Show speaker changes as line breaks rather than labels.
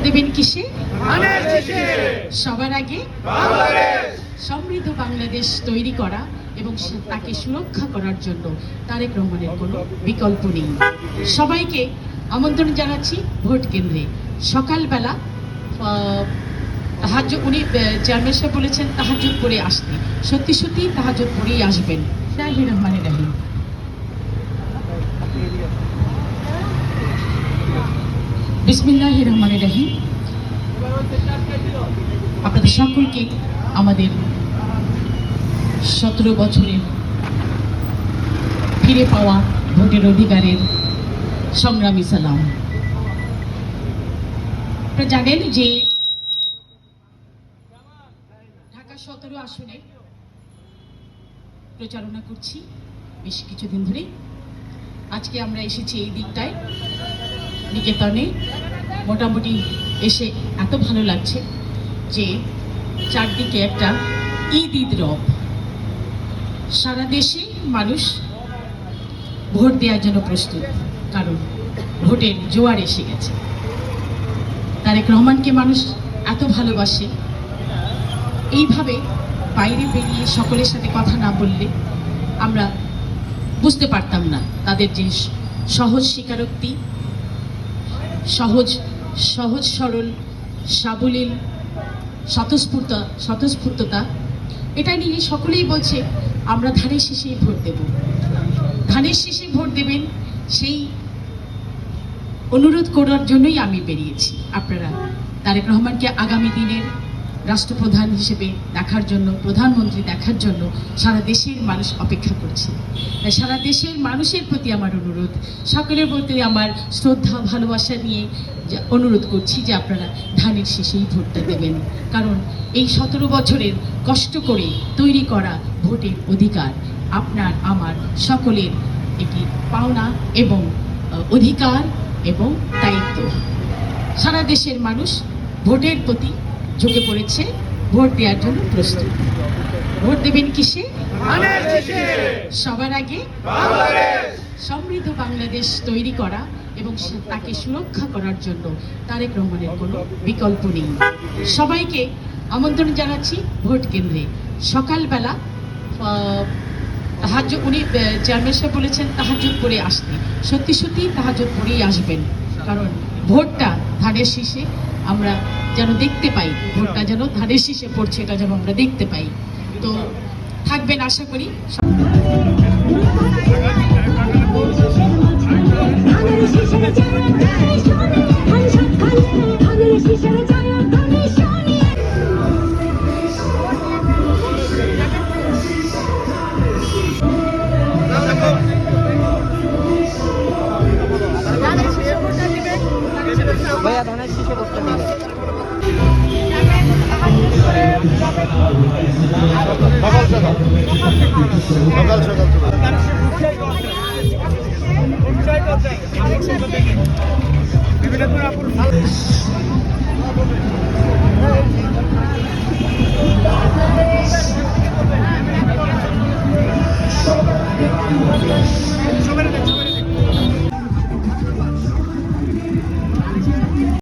দেবেন কিসে? সবার আগে সমৃদ্ধ বাংলাদেশ তৈরি করা এবং তাকে সুরক্ষা করার জন্য তারেক রহমানের কোনো বিকল্প নেই। সবাইকে আমন্ত্রণ জানাচ্ছি ভোট কেন্দ্রে। সকালবেলা তাহাজ্জুদ, উনি চেয়ারম্যান সাহেব বলেছেন তাহাজ্জুদ পড়ে আসতে, সত্যি সত্যি তাহাজ্জুদ পড়েই আসবেন। বিসমিল্লাহির রহমানির রহিম। বিসমিল্লাহির রহমানির রহিম। আপনাদের সকলকে আমাদের 17 বছরের ফিরে পাওয়া ভোটের অধিকারের সংগ্রামী সালাম। আপনারা জানেন যে ঢাকা 17 আসনে প্রচারণা করছি বেশ কিছুদিন ধরেই। আজকে আমরা এসেছি এই দিকটায় নিকেতনে। মোটামুটি এসে এত ভালো লাগছে যে চারদিকে একটা ঈদ রব। সারা দেশে মানুষ ভোট দেওয়ার জন্য প্রস্তুত, কারণ ভোটের জোয়ার এসে গেছে। তারেক রহমানকে মানুষ এত ভালোবাসে। এইভাবে বাইরে বেরিয়ে সকলের সাথে কথা না বললে আমরা বুঝতে পারতাম না তাদের যে সহজ স্বীকারোক্তি, সহজ সরল সাবলীল স্বতঃস্ফূর্ততা, এটা নিয়ে সকলেই বলছে আমরা ধানের শীষেই ভোট দেব। ধানের শীষে ভোট দেবেন সেই অনুরোধ করার জন্যই আমি বেরিয়েছি। আপনারা তারেক রহমানকে আগামী দিনের রাষ্ট্রপ্রধান হিসেবে দেখার জন্য, প্রধানমন্ত্রী দেখার জন্য সারা দেশের মানুষ অপেক্ষা করছে। সারা দেশের মানুষের প্রতি আমার অনুরোধ, সকলের প্রতি আমার শ্রদ্ধা ভালোবাসা নিয়ে অনুরোধ করছি যে আপনারা ধানের শীষেই ভোটটা দেবেন। কারণ এই 17 বছরের কষ্ট করে তৈরি করা ভোটের অধিকার আপনার আমার সকলের একটি পাওনা এবং অধিকার এবং দায়িত্ব। সারা দেশের মানুষ ভোটের প্রতি ঝুঁকে পড়েছে, ভোট দেওয়ার জন্য প্রস্তুত। ভোট দেবেন কিসে? সবার আগে সমৃদ্ধ বাংলাদেশ তৈরি করা এবং তাকে সুরক্ষা করার জন্য তারেক রহমানের কোনো বিকল্প নেই। সবাইকে আমন্ত্রণ জানাচ্ছি ভোট কেন্দ্রে। সকালবেলা তাহাজ্জুদ, উনি চেয়ারম্যান সাহেব বলেছেন তাহাজ্জুদ পড়ে আসতে, সত্যি সত্যি তাহাজ্জুদ পড়েই আসবেন। কারণ ভোটটা ধানের শীষে আমরা যেন দেখতে পাই, ভোটটা যেন ধানের শীষে পড়ছে এটা যেন আমরা দেখতে পাই। তো থাকবেন আশা করি।
ভাইয়া ধানের শীষে করতে হবে। সকাল